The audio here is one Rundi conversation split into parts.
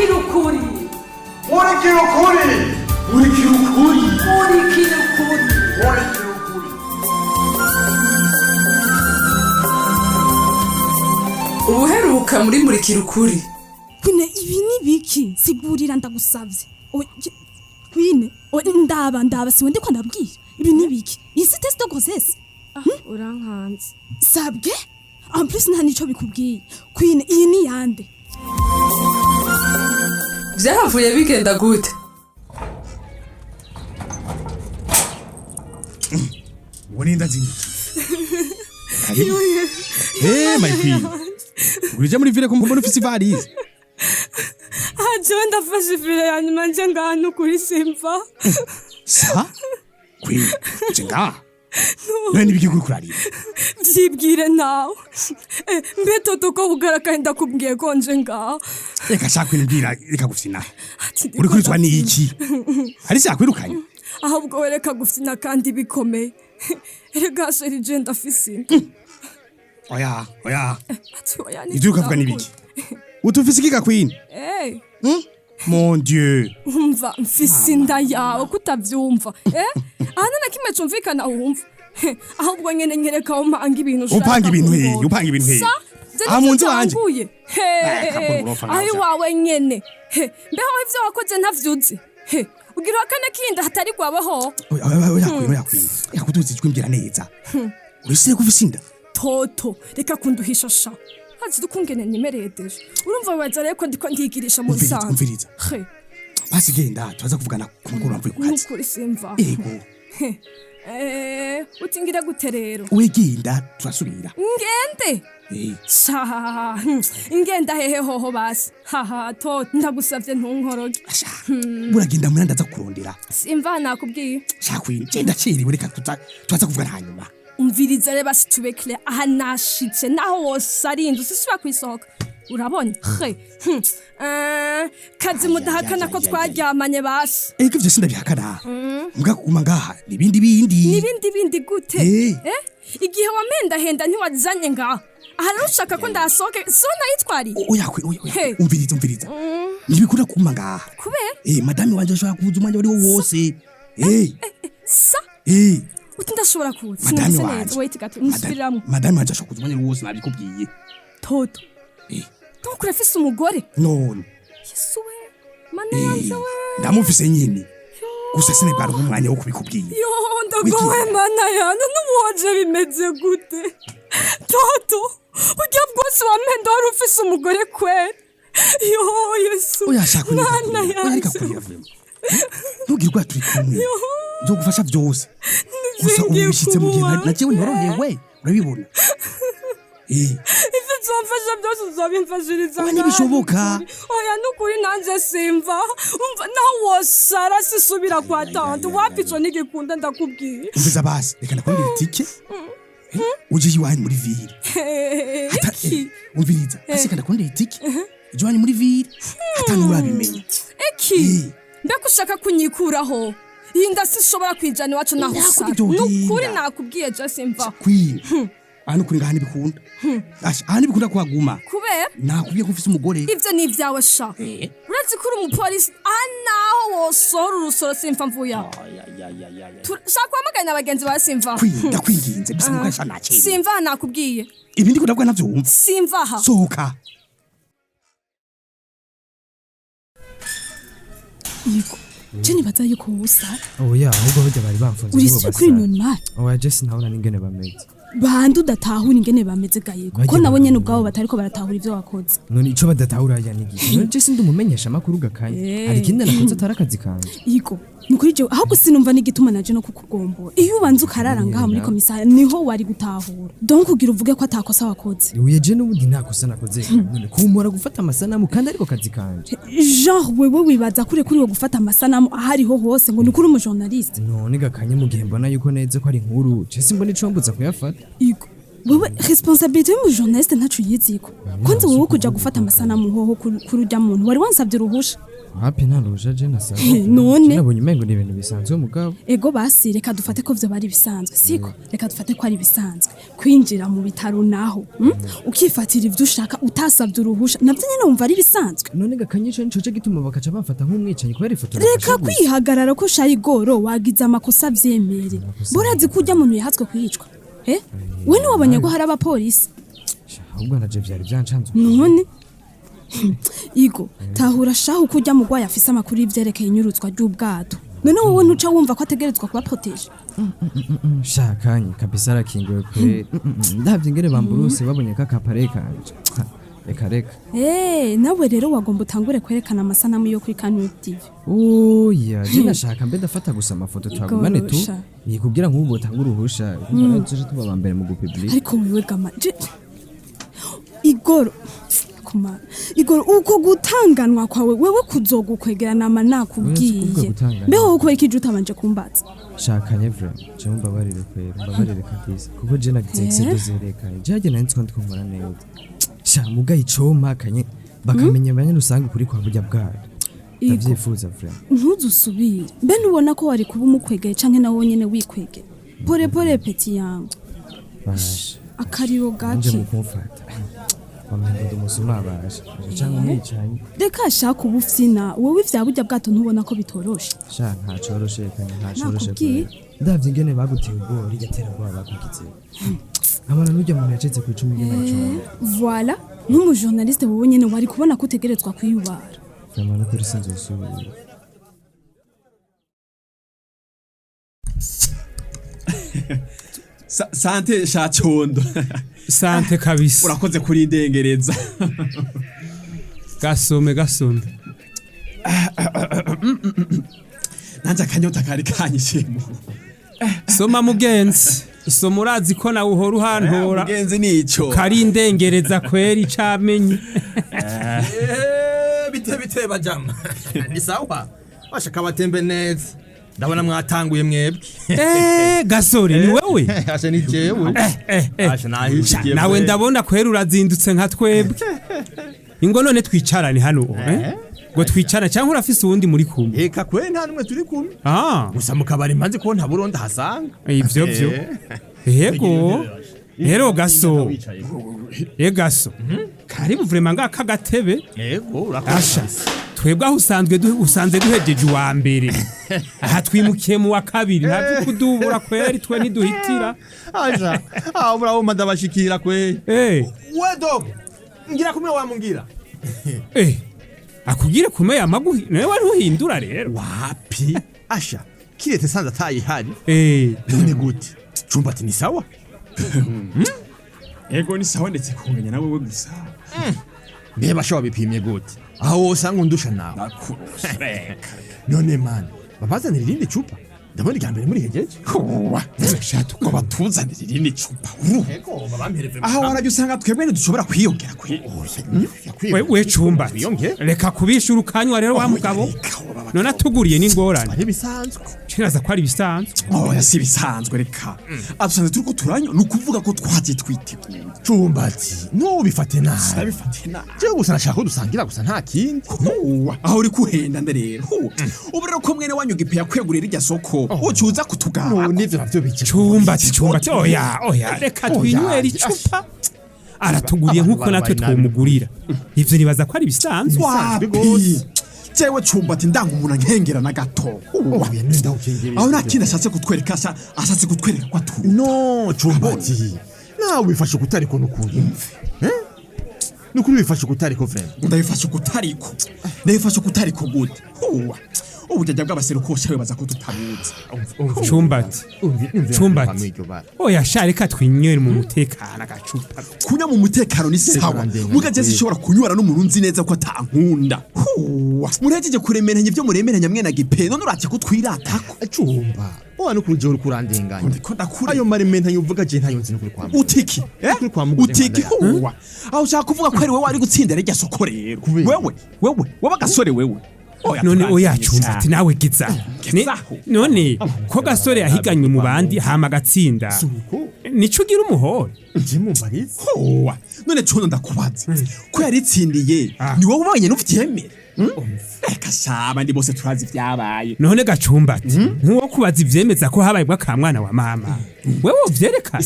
murikira ukuri murikira ukuri murikira ukuri murikira ukuri murikira ukuri. ubuheruka muri murikira ukuri. Kwine ibi ni biki sigurira ndagusavye Kwine ndaba siwe ndiko ndabwira ibi ni biki isi test de grossesse urankanze sabwe en plus nta nico bikubwiye Kwine iyi ni yande Vyahavuye bigenda gute? Woninda zini. My queen. Urije muri vile kumbona ufise valise. aje ndafashe vile yanyuma nje ngano kuri simva Sa? Queen, jenga. Nani biki kuri kurari? byibwire nawe mbe toto ko ugarakaye ndakubwiye ko nje ngaho Reka shaka imbwira reka gufina. Uri kuri twa ni iki? Ari se akwirukanye? ahubwo wereka gufina kandi bikomeye erega sheri je ndafise Oya. ati oya ni Ibyo ukavuga ni biki? Utufise iki Queen? Mon Dieu. umva mfise inda yawe kutavyumva ahana na kimwe cumvikana wumva ahubwo nyene nyereka umpanga ibintu Upanga ibintu he? Amunzi wanje. ayi wawe nyene mbeho ivyo wakoze ntavyuzi ugira akane kinda hatari kwabaho Oya Queen. Yakutuzi imbwira neza. Urisire kufise inda? toto reka kunduhisha sha hazi dukungene nimeredeje urumva waza reko ndiko ndigirisha mu nsanze Umviriza. Basi genda tuza kuvugana ku mugoroba mvuye ku kazi. nukuri simva Ego. utingira gute rero Wegenda turasubira. ngende sha ingenda hehe hoho basi haha to ndagusavye ntunkoroge Buragenda muri ndaza kurondera. simva nakubwiye Shakwini genda ciri reka tuza kuvugana hanyuma. umviriza reba sitube clear aha nashitse naho wose arinze usisubira kwisohoka urabona kazi mudahakana ko twaryamanye basi Ego ivyo sindabihakana. Mbwa kuma ngaha nibindi gute igihe wamendahenda ntiwazanye ngaho aha rero ushaka ko ndasohoke so nayitwariye oya umviriza ntibikunda kuma ngaha kubera madame wanje ashobora kuza umwanya wari wose sa uti ndashobora kuza madame wanje wait gato nsubiramwe madame wanje ashobora kuza umwanya wose nabikubwiye toto donc urafise umugore none yesu we mana yanje we ndamufise nyine gusa sinebwara umwanya wo kubikubwiye yo ndagowe mana yanje n'ubuhoje bimeze gute toto ujya bwose wamenda wari ufise umugore kwera yo yesu uyashaka ureka kurira vuba ntugirwa turi kumwe nzogufasha byose gusa ubishitse mu gihe najewe norohewe urabibona ivyo uzomfasha byose uzobimfashiriza ntibishoboka oya nukuri nanje simva umva naho wosara sisubira kwa tante wapi ico nigikunda ndakubwiye umviza basi reka ndakundira itike uje iwanyu muri ville umviriza basi reka ndakundira itike uje iwanyu muri ville atanu urabimenya mbega ushaka kunyikuraho iyi nda sishobora kwijana iwacu naho usara nukuri nakubwiye je simva Queen Ano kuri ngahani bikunda. Ahani bikunda kuhaguma. Kubera? Nakubwiye ko ufise umugore. Ivyo ni ivyawe sha. Urazi kuri umupolisi anaho wosora urusoro simva mvuya. Shaka kwamagana abagenzi ba simva. Ndakwinginze bisa mukasha nakiri. Simva nakubwiye. Ibi ndiko ndavuga navyo wumva. Simva ha. Sohoka. Yego. Je nibaza yuko usa. Oya ahubwo bajya bari bamfunze. Uri kuri normal. Oya Jesse ntabona ningene bameze. Bandu datahura ingene bameze gayego ko nabo nyene ubwabo batariko baratahura ivyo wakoze none ico badatahura ya nigiki je sindi umumenyesha makuru gakaye hari kindi nakoze tarakazi kanje yiko nukuri je ahubwo sinumva n'igituma naje no kukugombora iyo ubanze ukarara ngaha muri komisari niho wari gutahura donc ugira uvuge ko atakosa wakoze uye je n'ubundi ntakosa nakoze none kumura gufata amasanamu kandi ariko kazi kanje genre wewe wibaza kuri wo gufata amasanamu ahariho hose ngo nukuri umu journaliste none gakanye mu gihe mbona yuko neze ko ari nkuru je simbona ico mbuza kuyafata yiko wewe responsabilité y'umu journaliste ntacu yiziko konze wewe kuja gufata amasanamu hoho kurujya muntu wari wansabye uruhusha hapi ntarusha je nasaba None? nabonye umengo ni ibintu bisanzwe mugabo ego basi reka dufate ko vyo bari bisanzwe siko reka dufate ko ari bisanzwe kwinjira mu bitaro naho ukifatira ivyo ushaka utasavye uruhusha navyo nyene wumva ari bisanzwe none gakanyisha nico gituma bakaca bafata nk'umwicanyi kubera ifoto reka kwihagarara ko shayigoro wagize amakosa vyemere borazi kurya muntu yahatswe kwicwa we ni wabonye ko hari abapolisi ahubwo naje vyari vyancanzwe none Igo tahura shaho kurya mugwaye afise amakuru y'ivyerekeye inyurutswa ry'ubwato none wowe ntuca wumva ko ategerezwa kuba protege shakanye kabisa arakingiwe kure ndavye ingere bamburuse babonye ko akapare kanje reka nawe rero wagomba utangure kwerekana amasanamu yo kuri Canyon TV oya je nashaka mbe ndafata gusa amafoto twagumane tu yikubwira nk'ubu utanga uruhusha kuko tuje tuba bambere mu gupublic ariko wiwe gama Igor uko gutanganwa kwawe wewe kuzogukwegerana ama nakubwiye mbeho uko ikije utabanje kumbatsa shakanye vrem je mbabarire kwera mbabarire kabisa kuko je nagize exedo zerekanye jaje nanditse ko ndikongora neza sha muga icoma kanye bakamenya abanye rusanga kuri kwa burya bwayo ndavyifuza vrem ntuzusubire mbe nubona ko wari kuba umukwegeye canke nawe nyene wikwegeye pore peti yangu basha akariro nje gake mukumfata wamengo umusuma basha cyangwa umwicanyi reka shaka ubufyina wowe ivya burya bwato ntubona ko bitoroshe sha nta coroshe kanye nta coroshe ndavye ingene baguteye ubwori gatera bwa bakugize abana n'ujya mu yacetse ku 10 y'amajoro voilà nk'umu journaliste wowe nyene wari kubona ko utegerezwa kwiyubara vraiment no kuri sinzo subira Sante shacondo. Sante kabisa. Urakoze kuri ndengereza. Gasome. Nanje akanyota kari kanyishimo. Soma mugenzi. Soma urazi ko nawe uhora uhantora. Mugenzi nico. Kari ndengereza kweri camenye. Bite bajama. Ni sawa. Bashaka batembe neza. Ndabona mwatanguye mwebwe. Gasore ni wewe? Asha ni jewe. Asha nahishikiye. Nawe ndabona kwera urazindutse nka twebwe. Ingo none twicarane hano, ngo twicara cyangwa urafise uwundi muri kumwe. Eka kwe nta numwe turi kumwe. Gusa mukabari mpanze ko nta buronda hasanga. Ivyo byo. Yego. Rero gaso. Gaso. Karibu vraiment ngaka gatebe. Yego urakasha. Twebwe aho usanze duhejeje wa mbere aha twimukiye mu wa kabiri ntabyo kudubura kweri twe niduhitira aja bravo madabashikira kwe wedo ngira kumwe wamungira akugire kumwe amaguhi nawe wari uhindura rero wapi asha kirete sanza tayi hari none gute cumbati ni sawa Ego ni sawa ndetse kunganya nawe we gusa mbeba sho bipimye gute aho usanga undusha nawe none man babazanira irindi cupa ndabona irya mbere muri hegeje shatu ko batuzanira irindi cupa aho warajye usanga twebwe dushobora kwiyongera we cumba reka kubishura ukanywa rero wa mugabo none atuguriye n'ingorane ari bisanzwe kiraza ko ari bisanzwe si bisanzwe reka adusanze turiko turanywa nukuvuga ko twaje twiteguye cumbati no bifate nabi je gusa nashaka ko dusangira gusa nta kindi aho uri kuhenda nderero ubu rero ko mwene wanyu gipe yakwegurira irya soko ucuza kutugara no nivyo navyo bike cumbati oya reka twinywera icupa aratuguriye nkuko natwe twumugurira ivyo nibaza ko ari bisanzwe gose jewe cumbati ndanga umuntu nkengera na gato aho nakindi ashatse kutwereka ashatse kutwereka ko atu no cumbati nawe bifashe kutariko n'ukuri nukuri bifashe kutariko vrema ndabifashe kutariko gute ubujyaja bw'abaserukosha bibaza ko tutabuze cumbati oya shareka twinywera mu mutekano agacupa kunya mu mutekano ni sawa mugaje zishobora kunywara n'umuntu nzi neza ko atankunda murejeje kuremeranya ibyo muremeranya mwena gipe none urake kutwiratako cumba oya nukuje uri kurandenganya ayo marementa yuvuga je ntayo nzi nukuri kwa utiki aho ushaka kuvuga ko ari wewe ari gutsindira irya soko rero wewe agasore wewe none oya cumbati nawe giza none ko gasore yahiganywe mu bandi hama gatsinda nico ugira umuhoro je mumbarize Hoa, none cono ndakubaza ko yaritsindiye ni wowe ubonye n'uvyemera reka shaba ndi bose turazi vyabaye none gacumbati nkuwo kubaza ivyemeza ko habaye bw'akamwana wa mama wewe uvyerekana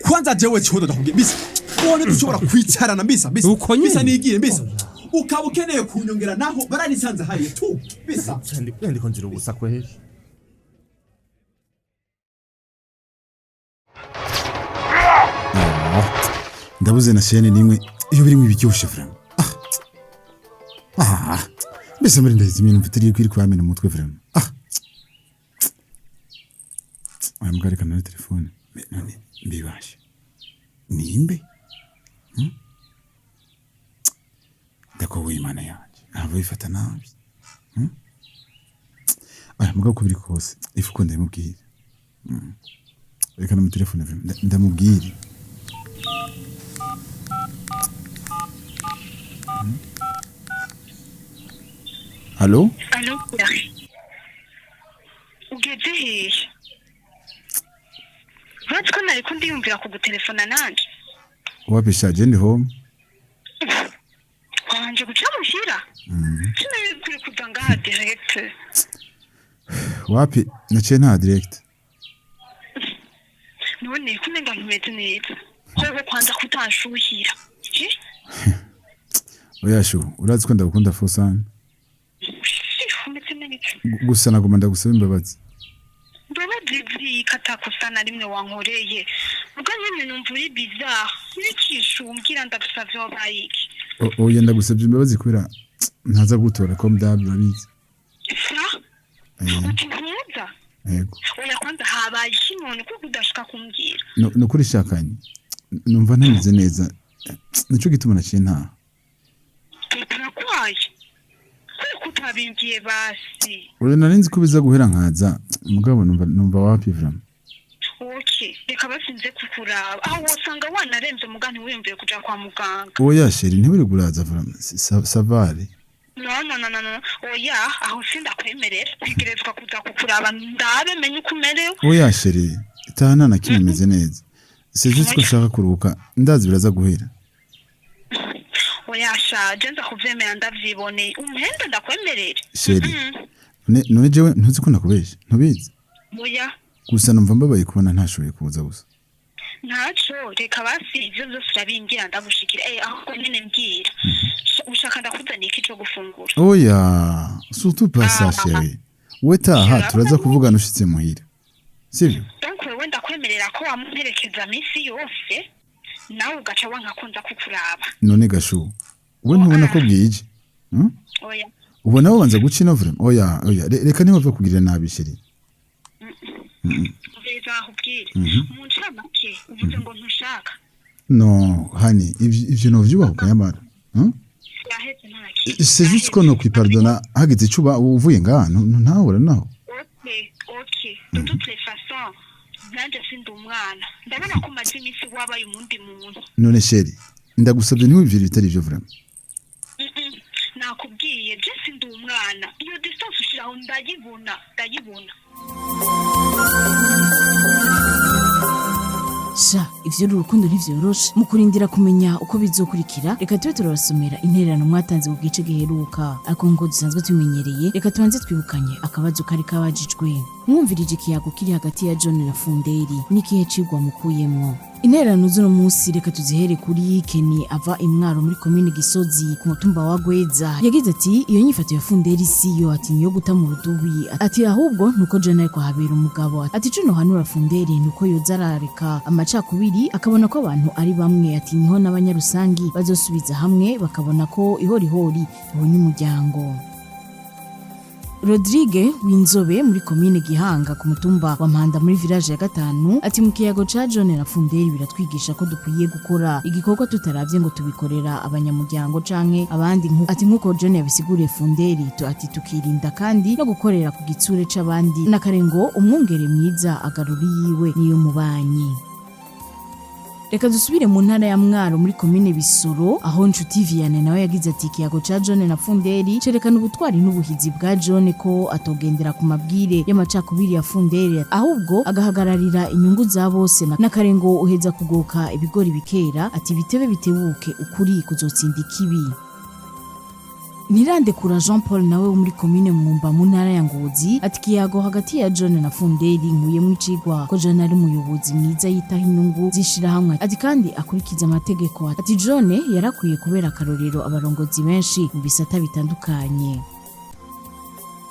kwanza jewe cono ndakubwiye mbisa wone dushobora kwicarana mbisa Uko nyene. mbisa nigire mbisa ukaba ukeneye kunyongera naho baranisanze hariya tu mbisa ndiko nzira ubusa kweli ndabuze na shene nimwe iyo biri mu biryoshe vraiment mbese muri ndazi imwe mfite iri kwiri kwamena umutwe vraiment amgarika na telefone none mbibashe nimbe ndako w'Imana yanje ntabwo bifata nabi mugabo ko biri kose ifuko ndamubwira reka na telefone ndamubwira Allô? Allô, ugeze hehe? Urazi ko nariko ndiyumvira kugutelefona nanje? Wapishaje ndi home? Wanje guca muhira? Sinari kuri kuza ngaha direct. Wapi? Naciye nta direct. None kumenga ntumeze neza. Hoho kwanza kutashuhira. Oya shu, urazi ko ndagukunda fosana. Gusa nagomba ndagusaba imbabazi. Mbabazi katakusana rimwe wankoreye. Ubwo nyene numva uri bizarre. N'icishu umbwira ndagusavye wabaye iki? Oya ndagusabye imbabazi kubera ntaza gutora ko mdabyo abizi. Uti ntuza? Yego. Oya kwanza habaye iki none kuko udashaka kumbwira? No kuri shakanye. Numva ntameze neza. Nico gituma naciye nta. Turakwaye. Kutabimbiye basi. Uri narinzi ko biza guhera nkaza. Mugabo numva wapi vraiment. Okay, reka basinze kukuraba. Aho wasanga wanaremze mugani wiyumviye kuja kwa muganga. Oya sheri ntibiri guraza vraiment. Savare. No. Oya, aho sindakwemerera. Kwigerezwa kuza kukuraba ndabe menye ukumerewe. Oya sheri, itahana na kimwe meze neza. Sije ko nshaka kuruhuka. Ndazi biraza guhera. Oya sha, jenza kuvyemera ndavyiboneye. Umuhenda ndakwemerera. Sheri. None jewe ntuzi ko nakubesha. Ntubizi? Oya. Gusa numva mbabaye kubona ntashoboye kuza gusa. Ntaco, reka basi ivyo vyose urabingira ndagushikira. Aho nyene mbwira. Ushaka ndakuzaniye iki cyo gufungura? Oya, surtout pas ça chérie. Wetaha turaza kuvugana ushitse muhira. Sivyo? Donc wewe ndakwemerera ko wamperekeza misi yose. Nawe ugaca wankakunza kukuraba. None gashu. We ntubona ko bwije? Oya. Ubona wabanza gucina vraiment. Oya, reka niba kugira nabi chérie. Ubeza ahubwire. Muncamake uvuze ngo ntushaka. No, hani, ivyo no vyubaho kanyamara. Yaheze ntaki. C'est juste qu'on no kwipardona hageze icuba uvuye ngaha ntahora naho. Okay. De toutes les façons, nanje sindi umwana. Ndabona ko maze imisi wabaye umundi muntu. None chérie, ndagusabye ntiwivire bitari byo vraiment. Nakubwiye je sindi umwana. Iyo distance ushiraho ndayibona. Sha, ivyo urukundo ntivyoroshe mu kurindira kumenya uko bizokurikira. Reka tube turabasomera intererano mwatanze mu gice giheruka. Ariko ngo dusanzwe tumenyereye, reka tubanze twibukanye akabazo kari kabajijwe. Mwumvirije ikiyago kiri hagati ya John na Funderi n'ikihe cigwa mukuyemwo. Intererano z'uno munsi reka tuzihere kuri Keni ava imwaro muri commune Gisozi ku mutumba wa Gweza. Yagize ati iyo nyifato ya Funderi siyo ati niyo guta mu rudubi. Ati ahubwo nuko John ariko habera umugabo. Ati cuno hanura Funderi nuko yoza arareka amacakubiri akabona ko abantu ari bamwe. Ati niho n'abanyarusangi bazosubiza hamwe bakabona ko ihorihori ibonye umuryango. Rodrigue Winzobe muri commune Gihanga ku mutumba wa Mpanda muri village ya 5 ati mu kiyago ca John na Funderi biratwigisha ko dukwiye gukora igikorwa tutaravye ngo tubikorera abanyamuryango canke abandi ati nkuko John yabisiguriye Funderi ati tukirinda kandi no gukorera ku gitsure c'abandi nakarengo umwungere mwiza agaruri yiwe niyo mubanyi. reka dusubire mu ntara ya Mwaro muri komine Bisoro aho Nshuti Vianney nawe yagize ati ikiyago ca John na Funderi cerekana ubutwari n'ubuhizi bwa John ko atogendera ku mabwire y'amacakubiri ya Funderi ahubwo agahagararira inyungu za bose n'akarengo uheza kugoka ibigori bikera ati bitebe bitebuke ukuri kuzotsinda ikibi. Nirandekura Jean Paul nawe wo muri komine Mwumba mu ntara ya Ngozi ati kiyago hagati ya John na Funderi nkuye mu cigwa ko John ari muyobozi mwiza yitaho inyungu zishira hamwe ati kandi akurikiza amategeko ati John yarakwiye kubera akarorero abarongozi benshi mu bisata bitandukanye.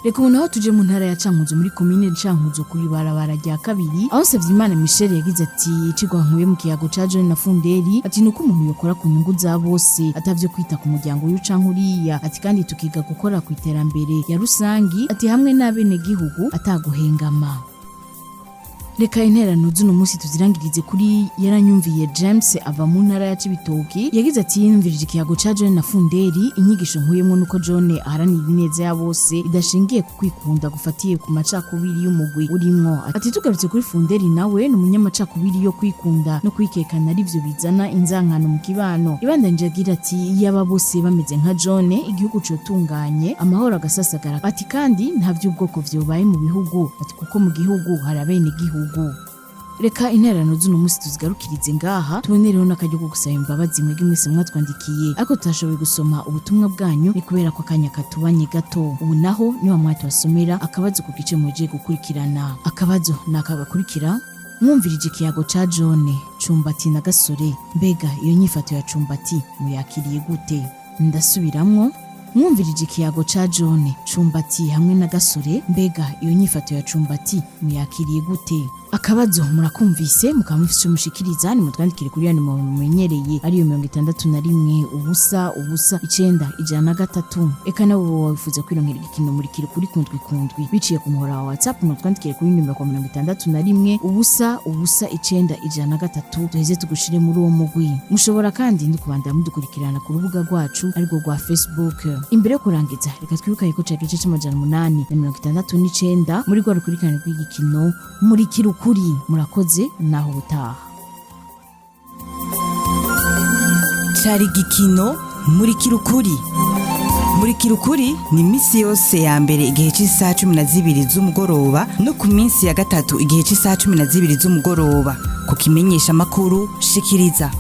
Reka ubu naho tuje mu ntara ya Cankuzo muri komine Cankuzo kuri barabara rya kabiri aho Savyimana Michel yagize ati icigwa nkuye mu kiyago ca John na Funderi ati nuko umuntu yokora ku nyungu za bose atavyo kwita ku muryango y'ucankuriya ati kandi tukiga gukora ku iterambere ya rusangi ati hamwe n'abene gihugu ataguhengama. Reka intererano z'uno munsi tuzirangirize kuri yaranyumviye James ava mu ntara ya Cibitoki yagize ati yumvirije ikiyago ca John na Funderi inyigisho nkuyemo nuko John aharanira ineza ya bose idashingiye ku kwikunda gufatiye ku macakubiri y'umugwi urimwo ati tugarutse kuri Funderi nawe ni umunyamacakubiri yo kwikunda no kwikekana arivyo bizana inzankano mu kibano ibandanje agira ati yaba bose bameze nka John igihugu cotunganye amahoro agasasagara ati kandi nta vy'ubwoko vyobaye mu bihugu ati kuko mu gihugu hari abene gihugu. Reka intererano z'uno munsi tuzigarukirize ngaha tubonereho n'akaryo ko gusaba imbabazi mwebwe mwese mwatwandikiye ariko tutashoboye gusoma ubutumwa bwanyu ni kubera ko akanya katubanye gato ubu naho niba mwatubasomera akabazo ku gice muje gukurikirana akabazo nakagakurikira mwumvirije ikiyago ca John Cumbati na Gasore mbega iyo nyifato ya Cumbati muyakiriye gute ndasubiramwo mwumvirije ikiyago ca John Cumbati hamwe na Gasore mbega iyo nyifato ya Cumbati muyakiriye gute akabazo murakumvise mukamufise umushikiriza ni mutwandikire kuri yani mumenyereye ariyo 61 ubusa 9 eka nabo wabifuza kwironkera igikino muri kiri kuri kundwi biciye ku muhora wa WhatsApp mutwandikire kuri nimero 61 ubusa 9 tuheze tugushire muri uwo mugwi mushobora kandi ndi kubandanya mudukurikirana ku rubuga rwacu ariko rwa Facebook imbere yo kurangiza reka twibukanye ko cagice c'amajana 869 muri rwa rukurikirana rw'igikino Murikira ukuri murakoze naho ubutaha. Cari gikino Murikira ukuri. Murikira ukuri ni misi yose ya mbere igihe cy'isaha 12 z'umugoroba no ku minsi ya gatatu igihe cy'isaha 12 z'umugoroba ku kimenyesha makuru shikiriza.